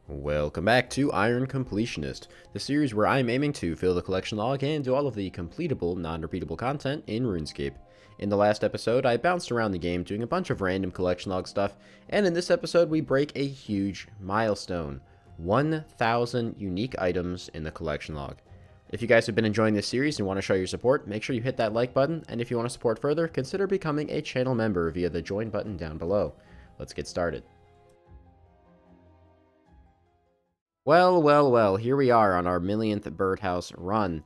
Welcome back to Iron Completionist, the series where I'm aiming to fill the collection log and do all of the completable, non-repeatable content in RuneScape. In the last episode, I bounced around the game doing a bunch of random collection log stuff, and in this episode we break a huge milestone. 1,000 unique items in the collection log. If you guys have been enjoying this series and want to show your support, make sure you hit that like button, and if you want to support further, consider becoming a channel member via the join button down below. Let's get started. Well, here we are on our millionth birdhouse run.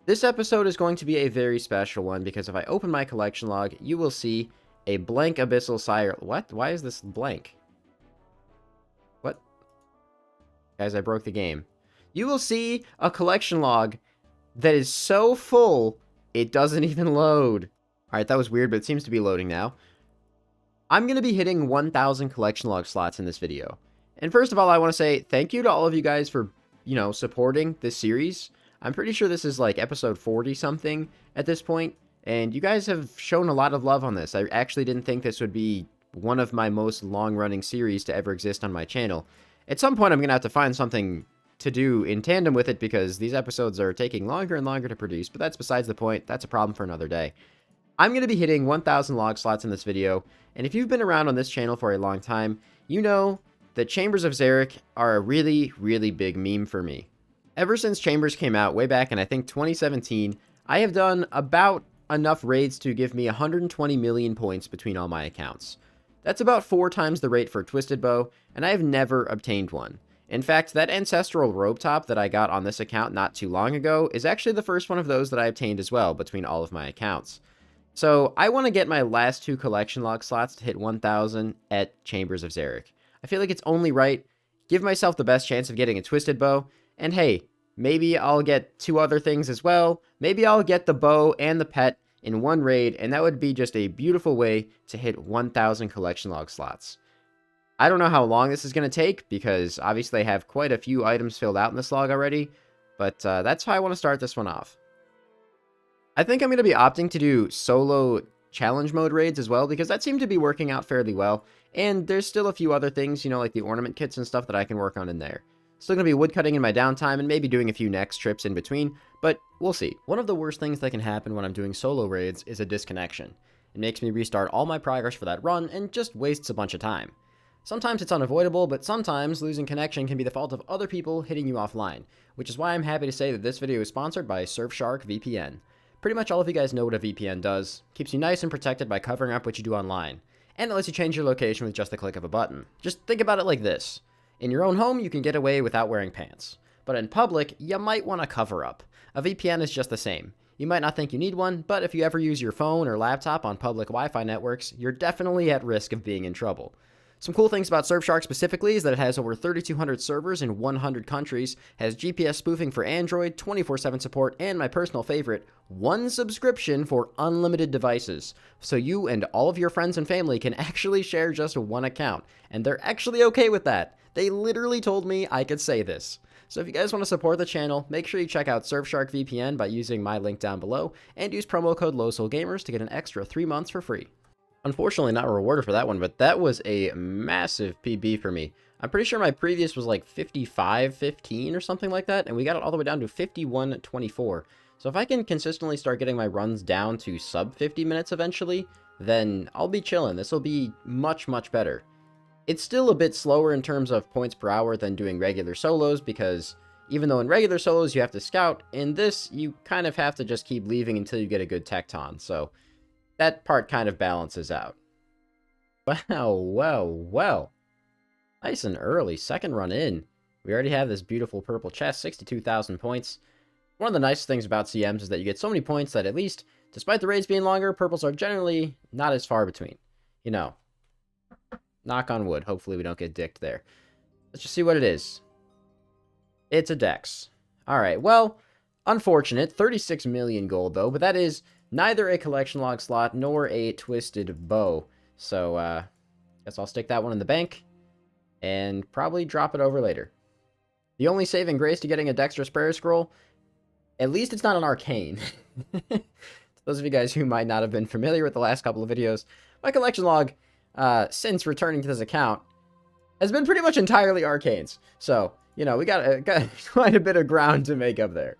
This episode is going to be a very special one because if I open my collection log, you will see a blank abyssal sire. What? Why is this blank? What? Guys, I broke the game. You will see a collection log that is so full, it doesn't even load. Alright, that was weird, but it seems to be loading now. I'm going to be hitting 1,000 collection log slots in this video. And first of all, I want to say thank you to all of you guys for, supporting this series. I'm pretty sure this is like episode 40-something at this point, and you guys have shown a lot of love on this. I actually didn't think this would be one of my most long-running series to ever exist on my channel. At some point, I'm going to have to find something to do in tandem with it because these episodes are taking longer and longer to produce, but that's besides the point. That's a problem for another day. I'm going to be hitting 1,000 log slots in this video, and if you've been around on this channel for a long time, you know the Chambers of Xeric are a really, really big meme for me. Ever since Chambers came out way back in I think 2017, I have done about enough raids to give me 120 million points between all my accounts. That's about 4 times the rate for Twisted Bow, and I have never obtained one. In fact, that Ancestral Robe Top that I got on this account not too long ago is actually the first one of those that I obtained as well between all of my accounts. So I want to get my last 2 collection log slots to hit 1,000 at Chambers of Xeric. I feel like it's only right, give myself the best chance of getting a Twisted Bow, and hey, maybe I'll get 2 other things as well. Maybe I'll get the bow and the pet in one raid, and that would be just a beautiful way to hit 1,000 collection log slots. I don't know how long this is going to take, because obviously I have quite a few items filled out in this log already, but that's how I want to start this one off. I think I'm going to be opting to do solo challenge mode raids as well, because that seemed to be working out fairly well. And there's still a few other things, like the ornament kits and stuff that I can work on in there. Still going to be woodcutting in my downtime and maybe doing a few next trips in between, but we'll see. One of the worst things that can happen when I'm doing solo raids is a disconnection. It makes me restart all my progress for that run and just wastes a bunch of time. Sometimes it's unavoidable, but sometimes losing connection can be the fault of other people hitting you offline, which is why I'm happy to say that this video is sponsored by Surfshark VPN. Pretty much all of you guys know what a VPN does. Keeps you nice and protected by covering up what you do online. And it lets you change your location with just the click of a button. Just think about it like this. In your own home, you can get away without wearing pants. But in public, you might want to cover up. A VPN is just the same. You might not think you need one, but if you ever use your phone or laptop on public Wi-Fi networks, you're definitely at risk of being in trouble. Some cool things about Surfshark specifically is that it has over 3,200 servers in 100 countries, has GPS spoofing for Android, 24/7 support, and my personal favorite, 1 subscription for unlimited devices. So you and all of your friends and family can actually share just 1 account, and they're actually okay with that. They literally told me I could say this. So if you guys want to support the channel, make sure you check out Surfshark VPN by using my link down below, and use promo code LowSoulGamers to get an extra 3 months for free. Unfortunately, not rewarded for that one, but that was a massive PB for me. I'm pretty sure my previous was like 55-15 or something like that, and we got it all the way down to 51-24. So if I can consistently start getting my runs down to sub 50 minutes eventually, then I'll be chilling. This will be much, much better. It's still a bit slower in terms of points per hour than doing regular solos, because even though in regular solos you have to scout, in this you kind of have to just keep leaving until you get a good tecton, so that part kind of balances out. Wow, well. Nice and early. Second run in. We already have this beautiful purple chest, 62,000 points. One of the nice things about CMs is that you get so many points that at least, despite the raids being longer, purples are generally not as far between. Knock on wood. Hopefully we don't get dicked there. Let's just see what it is. It's a dex. Alright, well, unfortunate. 36 million gold, though, but that is neither a collection log slot nor a twisted bow. So, guess I'll stick that one in the bank and probably drop it over later. The only saving grace to getting a Dexterous Prayer Scroll, at least it's not an arcane. To those of you guys who might not have been familiar with the last couple of videos, my collection log, since returning to this account, has been pretty much entirely arcanes. So, you know, we got quite a bit of ground to make up there.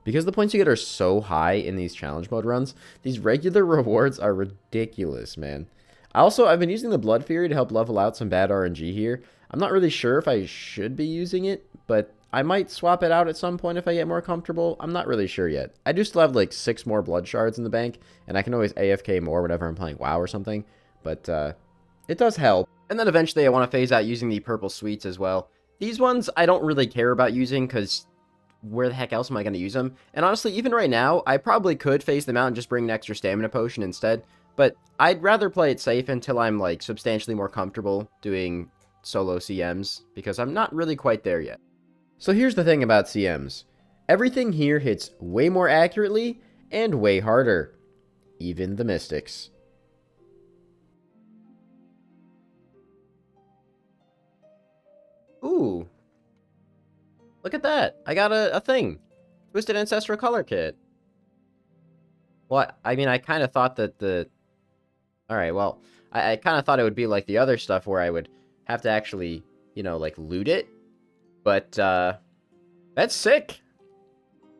Because the points you get are so high in these challenge mode runs, these regular rewards are ridiculous, man. I've been using the Blood Fury to help level out some bad RNG here. I'm not really sure if I should be using it, but I might swap it out at some point if I get more comfortable. I'm not really sure yet. I do still have like 6 more blood shards in the bank, and I can always AFK more whenever I'm playing WoW or something, but it does help. And then eventually I want to phase out using the purple sweets as well. These ones I don't really care about using because where the heck else am I going to use them? And honestly, even right now, I probably could phase them out and just bring an extra stamina potion instead. But I'd rather play it safe until I'm like substantially more comfortable doing solo CMs, because I'm not really quite there yet. So here's the thing about CMs. Everything here hits way more accurately and way harder. Even the mystics. Ooh. Look at that. I got a thing. Twisted Ancestral Color Kit. Well, I mean, I kind of thought that the... Alright, well, I kind of thought it would be like the other stuff where I would have to actually, you know, like, loot it. But, that's sick.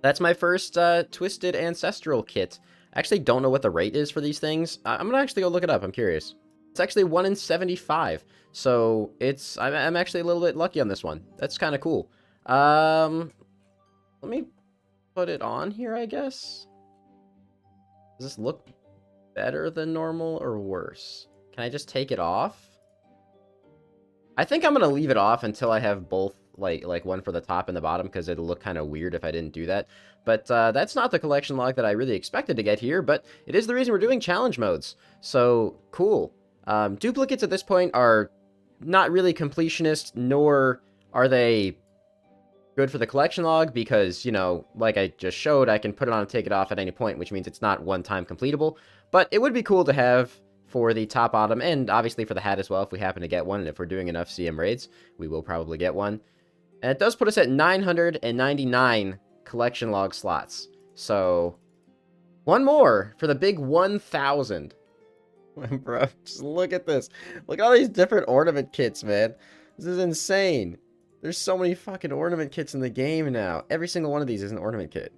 That's my first, Twisted Ancestral Kit. I actually don't know what the rate is for these things. I'm gonna actually go look it up. I'm curious. It's actually 1 in 75. So, I'm actually a little bit lucky on this one. That's kind of cool. Let me put it on here, I guess. Does this look better than normal or worse? Can I just take it off? I think I'm gonna leave it off until I have both, like one for the top and the bottom, because it'll look kind of weird if I didn't do that. But that's not the collection log that I really expected to get here, but it is the reason we're doing challenge modes. So, cool. Duplicates at this point are not really completionist, nor are they good for the collection log, because, you know, like I just showed, I can put it on and take it off at any point, which means it's not one-time completable. But it would be cool to have for the top, bottom, and obviously for the hat as well, if we happen to get one, and if we're doing enough CM raids, we will probably get one. And it does put us at 999 collection log slots. So, one more for the big 1,000. Bro, just look at this. Look at all these different ornament kits, man. This is insane. There's so many fucking ornament kits in the game now. Every single one of these is an ornament kit.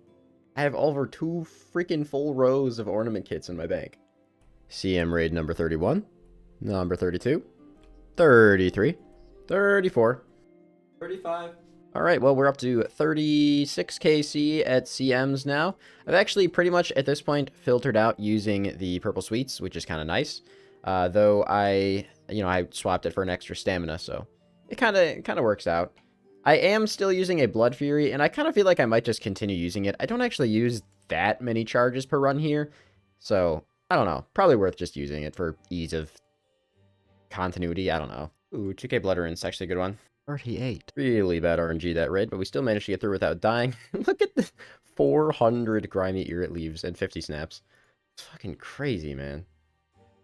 I have over 2 freaking full rows of ornament kits in my bank. CM raid number 31, number 32, 33, 34, 35. Alright, well, we're up to 36 KC at CMs now. I've actually pretty much, at this point, filtered out using the purple sweets, which is kind of nice. Though I swapped it for an extra stamina, so it kind of works out. I am still using a Blood Fury, and I kind of feel like I might just continue using it. I don't actually use that many charges per run here, so I don't know. Probably worth just using it for ease of continuity. I don't know. Ooh, 2K Blood Rinse, actually a good one. 38. Really bad RNG that raid, but we still managed to get through without dying. Look at the 400 grimy ear it leaves and 50 snaps. It's fucking crazy, man.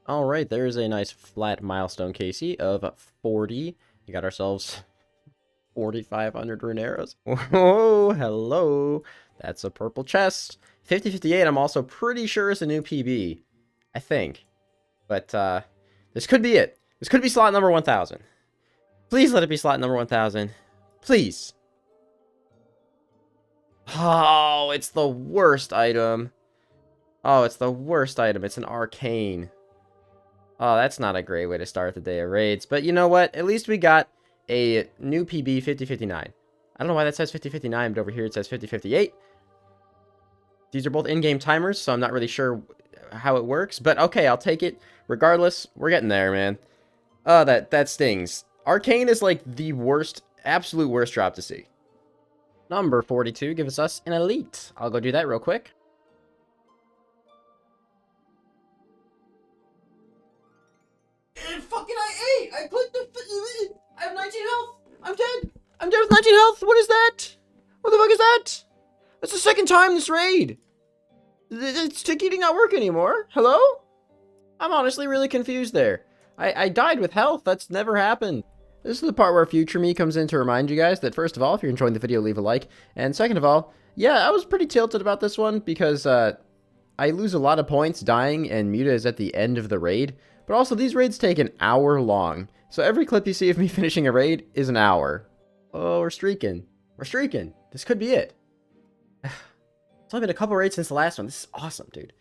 Alright, there's a nice flat milestone KC of 40. We got ourselves 4,500 rune arrows. Oh, hello. That's a purple chest. 5058, I'm also pretty sure is a new PB. I think. But, this could be it. This could be slot number 1,000. Please let it be slot number 1,000. Please. Oh, it's the worst item. Oh, it's the worst item. It's an arcane. Oh, that's not a great way to start the day of raids. But you know what? At least we got a new PB 5059. I don't know why that says 5059, but over here it says 5058. These are both in-game timers, so I'm not really sure how it works. But okay, I'll take it. Regardless, we're getting there, man. Oh, that stings. Arcane is like the worst, absolute worst drop to see. Number 42 gives us an elite. I'll go do that real quick. And fucking I put the... I have 19 health. I'm dead. I'm dead with 19 health. What is that? What the fuck is that? That's the second time this raid. It's ticketing not work anymore. Hello? I'm honestly really confused there. I died with health. That's never happened. This is the part where future me comes in to remind you guys that, first of all, if you're enjoying the video, leave a like. And second of all, yeah, I was pretty tilted about this one because I lose a lot of points dying and Muta is at the end of the raid. But also, these raids take an hour long. So every clip you see of me finishing a raid is an hour. Oh, we're streaking. We're streaking. This could be it. It's only been a couple raids since the last one. This is awesome, dude.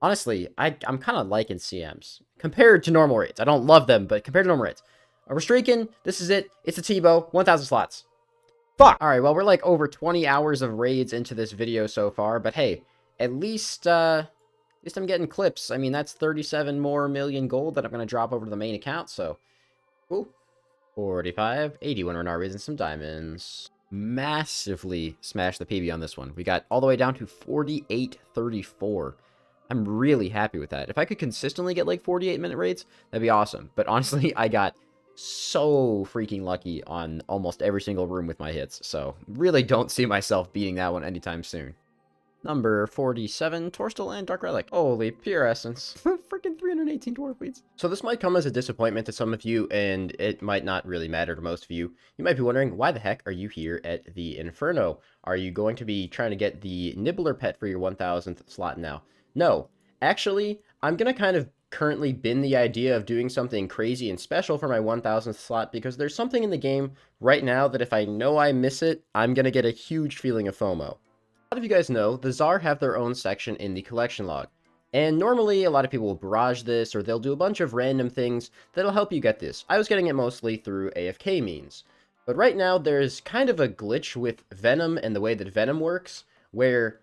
Honestly, I'm kind of liking CMs. Compared to normal raids. I don't love them, but compared to normal raids. We're streaking. This is it. It's a T-bow. 1,000 slots. Fuck! Alright, well, we're like over 20 hours of raids into this video so far, but hey, at least I'm getting clips. I mean, that's 37 more million gold that I'm going to drop over to the main account, so... Cool. 45, 81 Renards and some diamonds. Massively smashed the PB on this one. We got all the way down to 48.34. I'm really happy with that. If I could consistently get like 48-minute raids, that'd be awesome. But honestly, I got so freaking lucky on almost every single room with my hits. So really don't see myself beating that one anytime soon. Number 47, Torstal and Dark Relic. Holy pure essence. Freaking 318 dwarf leads. So this might come as a disappointment to some of you, and it might not really matter to most of you. You might be wondering, why the heck are you here at the Inferno? Are you going to be trying to get the Nibbler pet for your 1000th slot now? No. Actually, I'm going to kind of currently bin the idea of doing something crazy and special for my 1000th slot, because there's something in the game right now that if I know I miss it, I'm going to get a huge feeling of FOMO. A lot of you guys know, the Xar have their own section in the collection log. And normally, a lot of people will barrage this, or they'll do a bunch of random things that'll help you get this. I was getting it mostly through AFK means. But right now, there's kind of a glitch with Venom and the way that Venom works, where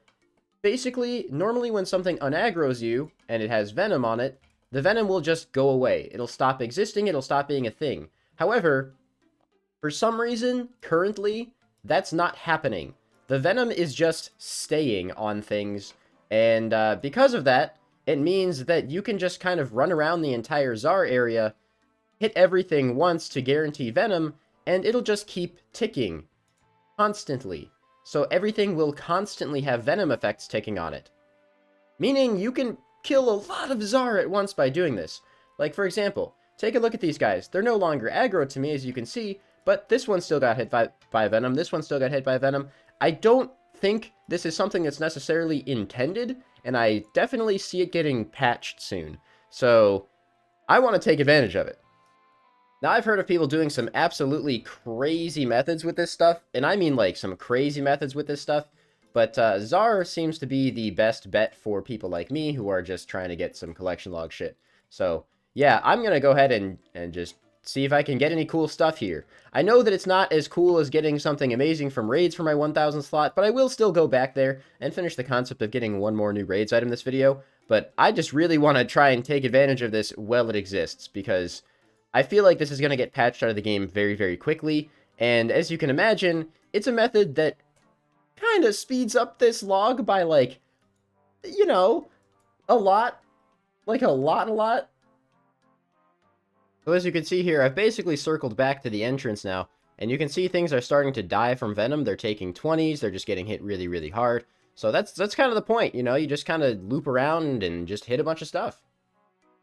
basically, normally when something unaggroes you, and it has Venom on it, the Venom will just go away. It'll stop existing, it'll stop being a thing. However, for some reason, currently, that's not happening. The Venom is just staying on things, and because of that, it means that you can just kind of run around the entire Xar area, hit everything once to guarantee Venom, and it'll just keep ticking constantly. So everything will constantly have Venom effects ticking on it. Meaning you can kill a lot of Xar at once by doing this. Like, for example, take a look at these guys. They're no longer aggro to me, as you can see, but this one still got hit by Venom, this one still got hit by Venom. I don't think this is something that's necessarily intended, and I definitely see it getting patched soon. So, I want to take advantage of it. Now, I've heard of people doing some absolutely crazy methods with this stuff, and I mean like some crazy methods with this stuff, but Xar seems to be the best bet for people like me who are just trying to get some collection log shit. So, yeah, I'm going to go ahead and just see if I can get any cool stuff here. I know that it's not as cool as getting something amazing from raids for my 1000 slot, but I will still go back there and finish the concept of getting one more new raids item this video. But I just really want to try and take advantage of this while it exists, because I feel like this is going to get patched out of the game very, very quickly. And as you can imagine, it's a method that kind of speeds up this log by, like, you know, a lot. Like, a lot. So as you can see here, I've basically circled back to the entrance now, and you can see things are starting to die from Venom. They're taking 20s, they're just getting hit really, really hard. So that's kind of the point, you know, you just kind of loop around and just hit a bunch of stuff.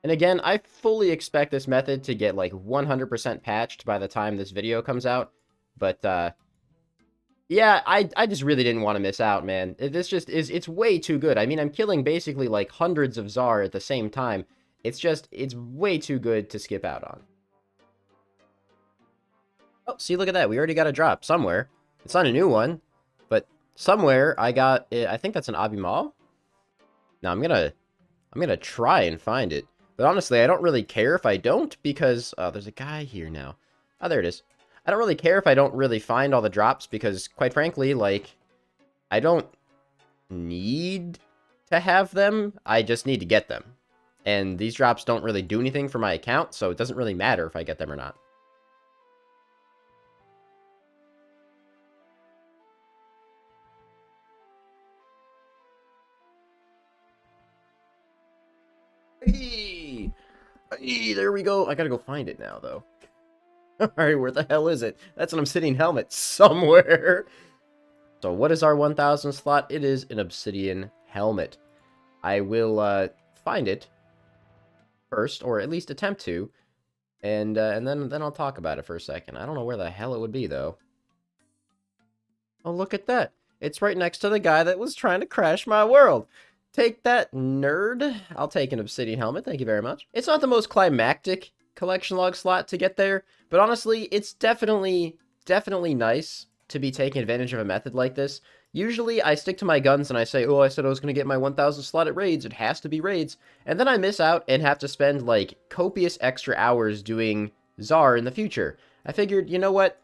And again, I fully expect this method to get like 100% patched by the time this video comes out. But, yeah, I just really didn't want to miss out, man. This just is, it's way too good. I mean, I'm killing basically like hundreds of Xar at the same time. It's way too good to skip out on. Oh, see, look at that. We already got a drop somewhere. It's not a new one, but somewhere I got it. I think that's an Abimal. Now I'm gonna try and find it. But honestly, I don't really care if I don't, because there's a guy here now. Oh, there it is. I don't really care if I don't really find all the drops, because quite frankly, like, I don't need to have them. I just need to get them. And these drops don't really do anything for my account, so it doesn't really matter if I get them or not. Hey! Hey, there we go. I gotta go find it now, though. Alright, where the hell is it? That's an obsidian helmet somewhere. So what is our 1000 slot? It is an obsidian helmet. I will find it first, or at least attempt to, and then I'll talk about it for a second. I don't know where the hell it would be, though. Oh, look at that. It's right next to the guy that was trying to crash my world. Take that, nerd. I'll take an obsidian helmet, thank you very much. It's not the most climactic collection log slot to get there, but honestly, it's definitely nice to be taking advantage of a method like this. Usually, I stick to my guns and I say, oh, I said I was going to get my 1,000 slot at raids, it has to be raids, and then I miss out and have to spend, like, copious extra hours doing Xar in the future. I figured, you know what?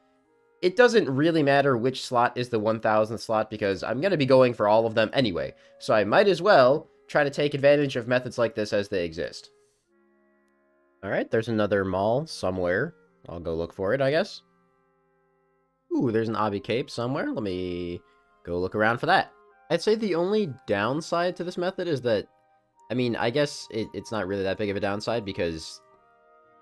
It doesn't really matter which slot is the 1,000 slot because I'm going to be going for all of them anyway, so I might as well try to take advantage of methods like this as they exist. Alright, there's another mall somewhere. I'll go look for it, I guess. Ooh, there's an obby cape somewhere. Let me go look around for that. I'd say the only downside to this method is that, I mean, I guess it's not really that big of a downside because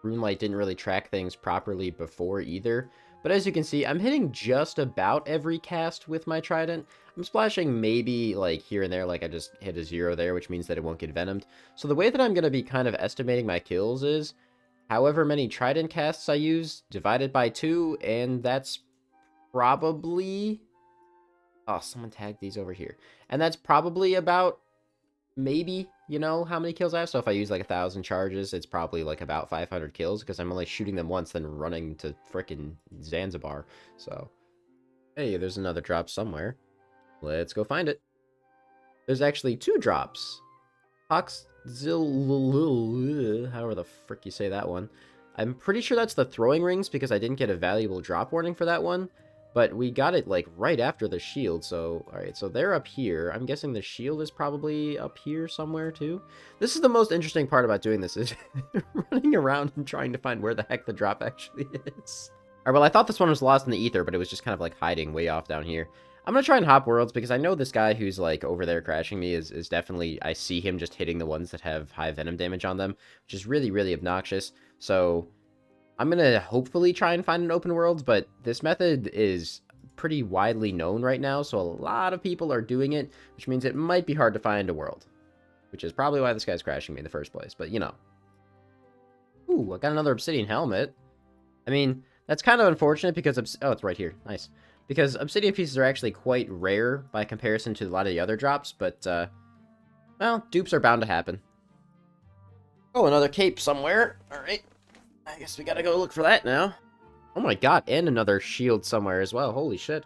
RuneLight didn't really track things properly before either. But as you can see, I'm hitting just about every cast with my trident. I'm splashing maybe, like, here and there, like I just hit a 0 there, which means that it won't get venomed. So the way that I'm going to be kind of estimating my kills is however many trident casts I use, divided by 2, and that's probably... Oh, someone tagged these over here. And that's probably about, maybe, you know, how many kills I have. So if I use like 1,000 charges, it's probably like about 500 kills because I'm only shooting them once, then running to frickin' Zanzibar. So, hey, there's another drop somewhere. Let's go find it. There's actually 2 drops. However the frick you say that one. I'm pretty sure that's the throwing rings because I didn't get a valuable drop warning for that one. But we got it, like, right after the shield, so... Alright, so they're up here. I'm guessing the shield is probably up here somewhere, too. This is the most interesting part about doing this, is running around and trying to find where the heck the drop actually is. Alright, well, I thought this one was lost in the ether, but it was just kind of, like, hiding way off down here. I'm gonna try and hop worlds, because I know this guy who's, like, over there crashing me is definitely... I see him just hitting the ones that have high venom damage on them, which is really, really obnoxious. So... I'm gonna hopefully try and find an open world, but this method is pretty widely known right now, so a lot of people are doing it, which means it might be hard to find a world. Which is probably why this guy's crashing me in the first place, but you know. Ooh, I got another obsidian helmet. I mean, that's kind of unfortunate because... Oh, it's right here. Nice. Because obsidian pieces are actually quite rare by comparison to a lot of the other drops, but, well, dupes are bound to happen. Oh, another cape somewhere. Alright. I guess we gotta go look for that now. Oh my god, and another shield somewhere as well. Holy shit.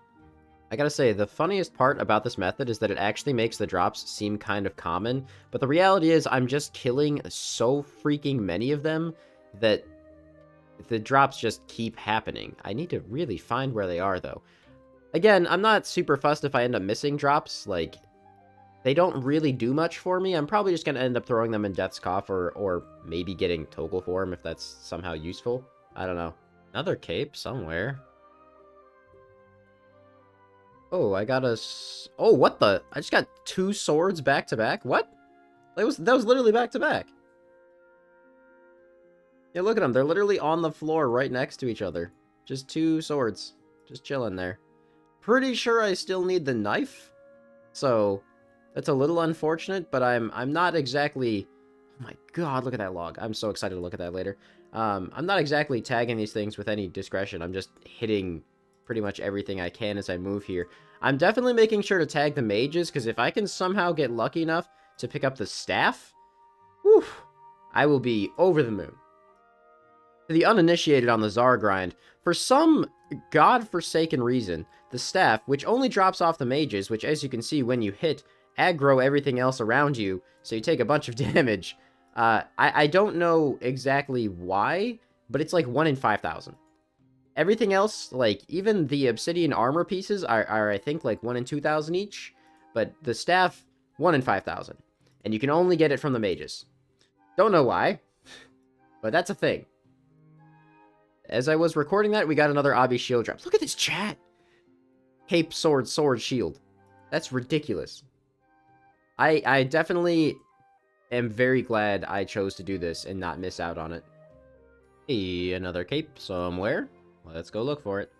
I gotta say, the funniest part about this method is that it actually makes the drops seem kind of common, but the reality is I'm just killing so freaking many of them that the drops just keep happening. I need to really find where they are, though. Again, I'm not super fussed if I end up missing drops. Like, they don't really do much for me. I'm probably just going to end up throwing them in Death's Cough or maybe getting Toggle Form if that's somehow useful. I don't know. Another cape somewhere. Oh, I got a... Oh, what the? I just got 2 swords back to back? What? That was literally back to back. Yeah, look at them. They're literally on the floor right next to each other. Just 2 swords. Just chilling there. Pretty sure I still need the knife. So... That's a little unfortunate, but I'm not exactly... Oh my god, look at that log. I'm so excited to look at that later. I'm not exactly tagging these things with any discretion. I'm just hitting pretty much everything I can as I move here. I'm definitely making sure to tag the mages, because if I can somehow get lucky enough to pick up the staff, whew, I will be over the moon. To the uninitiated on the Xar grind, for some godforsaken reason, the staff, which only drops off the mages, which as you can see when you hit... aggro everything else around you, so you take a bunch of damage. I don't know exactly why, but it's like 1 in 5,000. Everything else, like, even the obsidian armor pieces are I think, like 1 in 2,000 each, but the staff, 1 in 5,000. And you can only get it from the mages. Don't know why, but that's a thing. As I was recording that, we got another obby shield drop. Look at this chat! Cape, sword, sword, shield. That's ridiculous. I definitely am very glad I chose to do this and not miss out on it. Hey, another cape somewhere. Let's go look for it.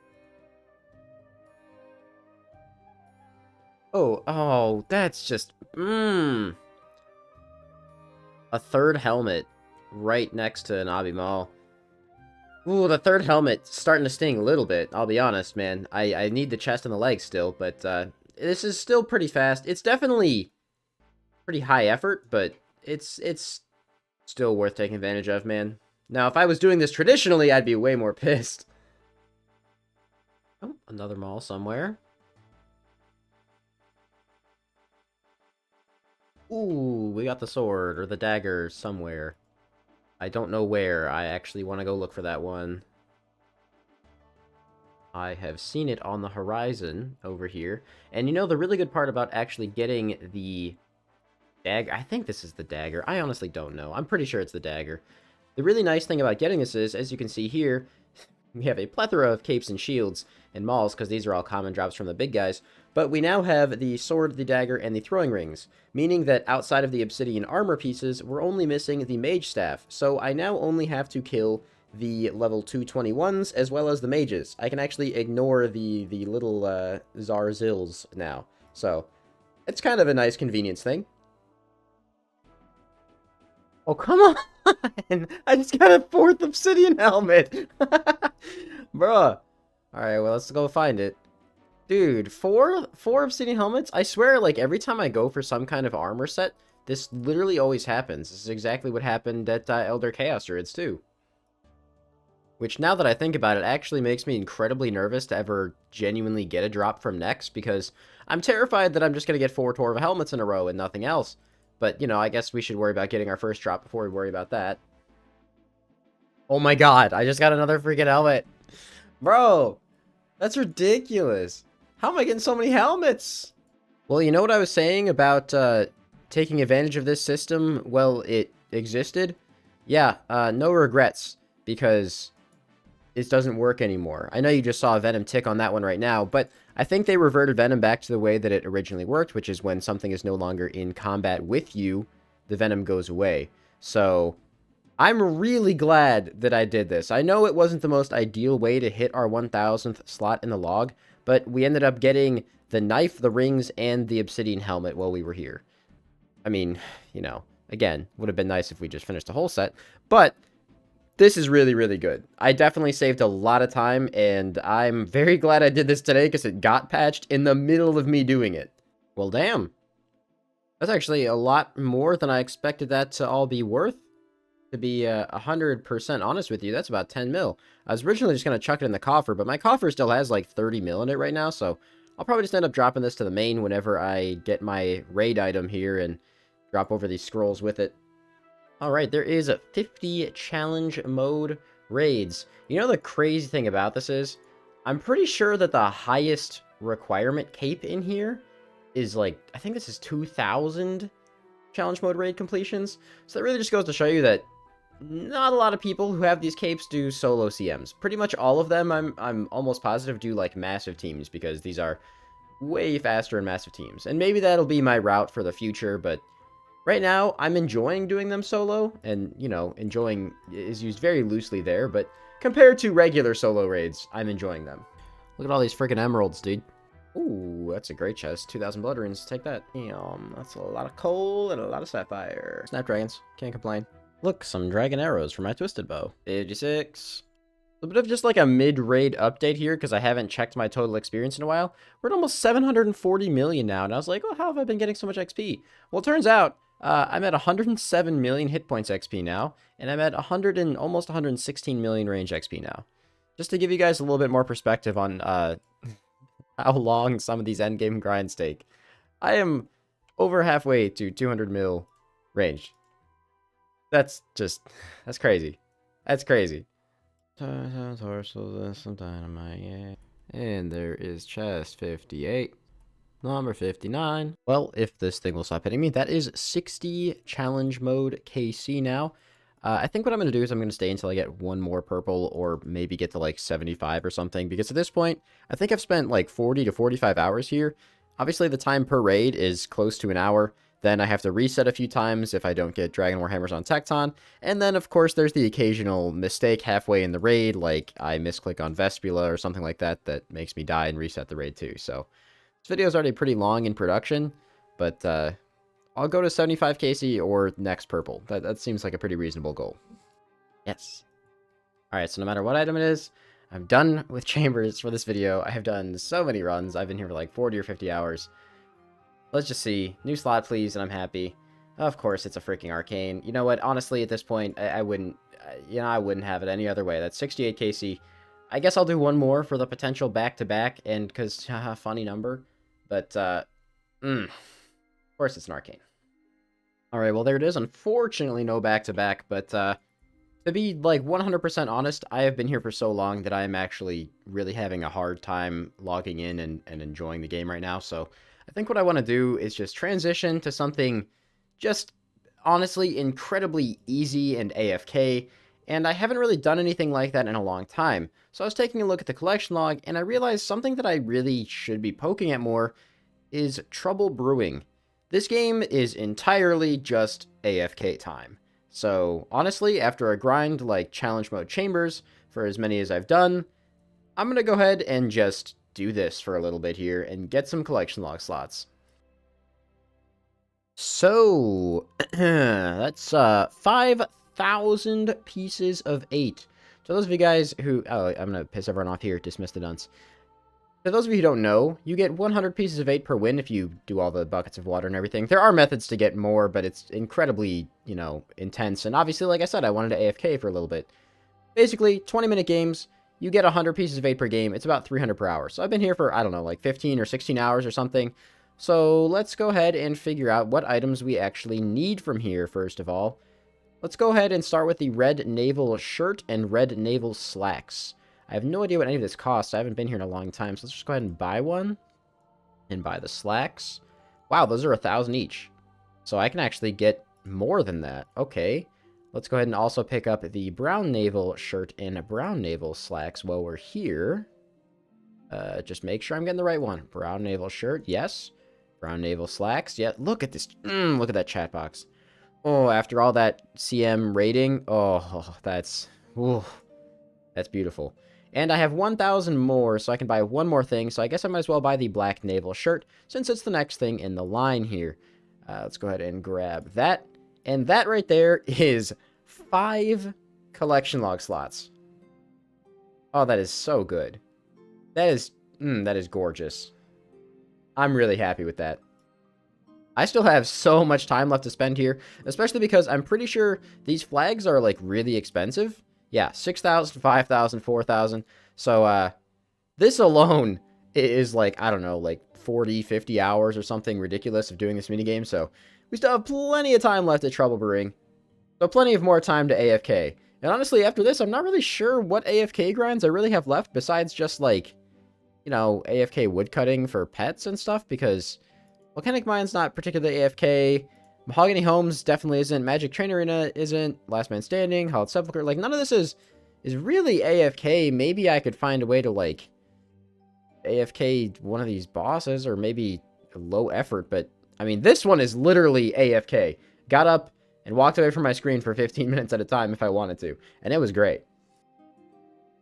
Oh, that's just... A third helmet right next to an obby mall. Ooh, the third helmet starting to sting a little bit, I'll be honest, man. I need the chest and the legs still, but this is still pretty fast. It's definitely... pretty high effort, but it's still worth taking advantage of, man. Now, if I was doing this traditionally, I'd be way more pissed. Oh, another mall somewhere. Ooh, we got the sword, or the dagger, somewhere. I don't know where. I actually want to go look for that one. I have seen it on the horizon over here. And you know, the really good part about actually getting the dagger... I think this is the dagger. I honestly don't know. I'm pretty sure it's the dagger. The really nice thing about getting this is, as you can see here, we have a plethora of capes and shields and mauls, because these are all common drops from the big guys. But we now have the sword, the dagger, and the throwing rings, meaning that outside of the obsidian armor pieces, we're only missing the mage staff. So I now only have to kill the level 221s as well as the mages. I can actually ignore the little Zarzils now. So it's kind of a nice convenience thing. Oh, come on! I just got a 4th obsidian helmet! Bruh. Alright, well, let's go find it. Dude, four obsidian helmets? I swear, like, every time I go for some kind of armor set, this literally always happens. This is exactly what happened at Elder Chaos Druids, too. Which, now that I think about it, actually makes me incredibly nervous to ever genuinely get a drop from next, because I'm terrified that I'm just going to get 4 Torva helmets in a row and nothing else. But, you know, I guess we should worry about getting our first drop before we worry about that. Oh my god, I just got another freaking helmet. Bro, that's ridiculous. How am I getting so many helmets? Well, you know what I was saying about taking advantage of this system while it existed? Yeah, no regrets, because it doesn't work anymore. I know you just saw a Venom tick on that one right now, but I think they reverted Venom back to the way that it originally worked, which is when something is no longer in combat with you, the Venom goes away. So I'm really glad that I did this. I know it wasn't the most ideal way to hit our 1000th slot in the log, but we ended up getting the knife, the rings, and the obsidian helmet while we were here. I mean, you know, again, would have been nice if we just finished the whole set, but this is really, really good. I definitely saved a lot of time, and I'm very glad I did this today because it got patched in the middle of me doing it. Well, damn. That's actually a lot more than I expected that to all be worth. To be 100% honest with you, that's about 10 mil. I was originally just going to chuck it in the coffer, but my coffer still has like 30 mil in it right now, so I'll probably just end up dropping this to the main whenever I get my raid item here and drop over these scrolls with it. Alright, there is 50 challenge mode raids. You know the crazy thing about this is, I'm pretty sure that the highest requirement cape in here is like, I think this is 2,000 challenge mode raid completions. So that really just goes to show you that not a lot of people who have these capes do solo CMs. Pretty much all of them, I'm almost positive, do like massive teams, because these are way faster in massive teams. And maybe that'll be my route for the future, but right now, I'm enjoying doing them solo, and, you know, enjoying is used very loosely there, but compared to regular solo raids, I'm enjoying them. Look at all these freaking emeralds, dude. Ooh, that's a great chest. 2,000 blood runes. Take that. That's a lot of coal and a lot of sapphire. Snapdragons. Can't complain. Look, some dragon arrows for my twisted bow. 56. A bit of just like a mid-raid update here, because I haven't checked my total experience in a while. We're at almost 740 million now, and I was like, well, how have I been getting so much XP? Well, it turns out, I'm at 107 million hit points XP now, and I'm at almost 116 million range XP now. Just to give you guys a little bit more perspective on how long some of these endgame grinds take. I am over halfway to 200 mil range. That's crazy. That's crazy. Some dynamite, yeah. And there is chest 58. Number 59. Well, if this thing will stop hitting me, that is 60 challenge mode KC now. I think what I'm going to do is I'm going to stay until I get one more purple, or maybe get to like 75 or something, because at this point, I think I've spent like 40 to 45 hours here. Obviously, the time per raid is close to an hour. Then I have to reset a few times if I don't get Dragon Warhammers on Tecton. And then, of course, there's the occasional mistake halfway in the raid, like I misclick on Vespula or something like that, that makes me die and reset the raid too. So this video is already pretty long in production, but I'll go to 75 KC or next purple. That seems like a pretty reasonable goal. Yes. Alright, so no matter what item it is, I'm done with chambers for this video. I have done so many runs. I've been here for like 40 or 50 hours. Let's just see. New slot, please, and I'm happy. Of course, it's a freaking arcane. You know what? Honestly, at this point, I wouldn't you know, I wouldn't have it any other way. That's 68 KC. I guess I'll do one more for the potential back-to-back, and because, funny number. But, of course it's an arcane. Alright, well, there it is. Unfortunately, no back-to-back, but, to be, like, 100% honest, I have been here for so long that I am actually really having a hard time logging in and enjoying the game right now, so I think what I want to do is just transition to something just, honestly, incredibly easy and AFK, and I haven't really done anything like that in a long time. So I was taking a look at the collection log, and I realized something that I really should be poking at more is Trouble Brewing. This game is entirely just AFK time. So, honestly, after a grind like Challenge Mode Chambers, for as many as I've done, I'm going to go ahead and just do this for a little bit here and get some collection log slots. So, that's 5,000 pieces of 8. So those of you guys who... Oh, I'm going to piss everyone off here. Dismiss the dunce. For those of you who don't know, you get 100 pieces of 8 per win if you do all the buckets of water and everything. There are methods to get more, but it's incredibly, you know, intense. And obviously, like I said, I wanted to AFK for a little bit. Basically, 20-minute games, you get 100 pieces of 8 per game. It's about 300 per hour. So I've been here for, I don't know, like 15 or 16 hours or something. So let's go ahead and figure out what items we actually need from here, first of all. Let's go ahead and start with the red naval shirt and red naval slacks. I have no idea what any of this costs. I haven't been here in a long time, so let's just go ahead and buy one. And buy the slacks. Wow, those are 1,000 each. So I can actually get more than that. Okay. Let's go ahead and also pick up the brown naval shirt and brown naval slacks while we're here. Just make sure I'm getting the right one. Brown naval shirt, yes. Brown naval slacks, yeah. Look at this. Look at that chat box. Oh, after all that CM rating, oh, that's beautiful. And I have 1,000 more, so I can buy one more thing. So I guess I might as well buy the black naval shirt, since it's the next thing in the line here. Let's go ahead and grab that. And that right there is 5 collection log slots. Oh, that is so good. That is gorgeous. I'm really happy with that. I still have so much time left to spend here, especially because I'm pretty sure these flags are, like, really expensive. Yeah, 6,000, 5,000, 4,000. So, this alone is, like, I don't know, like 40, 50 hours or something ridiculous of doing this minigame. So, we still have plenty of time left at Trouble Brewing. So, plenty of more time to AFK. And honestly, after this, I'm not really sure what AFK grinds I really have left besides just, like, you know, AFK woodcutting for pets and stuff, because Volcanic Mine's not particularly AFK. Mahogany Homes definitely isn't. Magic Train Arena isn't. Last Man Standing, Hallowed Sepulchre. Like, none of this is really AFK. Maybe I could find a way to, like, AFK one of these bosses, or maybe low effort. But, I mean, this one is literally AFK. Got up and walked away from my screen for 15 minutes at a time if I wanted to. And it was great.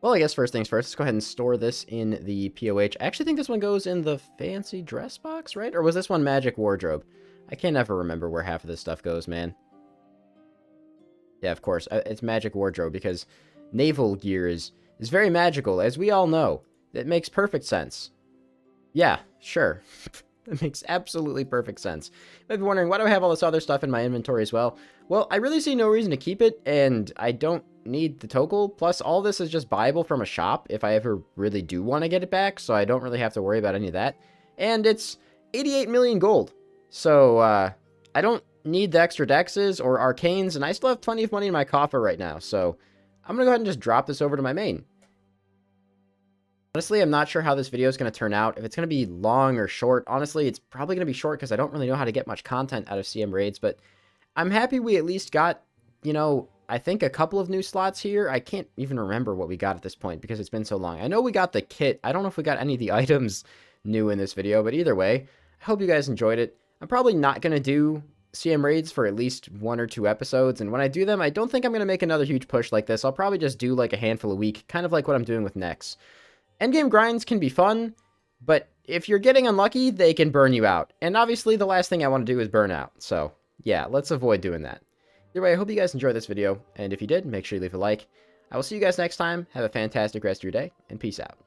Well, I guess first things first, let's go ahead and store this in the POH. I actually think this one goes in the fancy dress box, right? Or was this one magic wardrobe? I can't ever remember where half of this stuff goes, man. Yeah, of course. It's magic wardrobe because naval gear is very magical, as we all know. It makes perfect sense. Yeah, sure. That makes absolutely perfect sense. You might be wondering, why do I have all this other stuff in my inventory as well? Well, I really see no reason to keep it, and I don't need the Tokel. Plus, all this is just buyable from a shop if I ever really do want to get it back, so I don't really have to worry about any of that. And it's 88 million gold. So, I don't need the extra dexes or arcanes, and I still have plenty of money in my coffer right now, so I'm going to go ahead and just drop this over to my main. Honestly, I'm not sure how this video is going to turn out. If it's going to be long or short, honestly, it's probably going to be short because I don't really know how to get much content out of CM raids, but I'm happy we at least got, you know, I think a couple of new slots here. I can't even remember what we got at this point because it's been so long. I know we got the kit. I don't know if we got any of the items new in this video, but either way, I hope you guys enjoyed it. I'm probably not going to do CM raids for at least 1 or 2 episodes, and when I do them, I don't think I'm going to make another huge push like this. I'll probably just do like a handful a week, kind of like what I'm doing with Nex. Endgame grinds can be fun, but if you're getting unlucky, they can burn you out. And obviously, the last thing I want to do is burn out. So, yeah, let's avoid doing that. Either way, I hope you guys enjoyed this video, and if you did, make sure you leave a like. I will see you guys next time. Have a fantastic rest of your day, and peace out.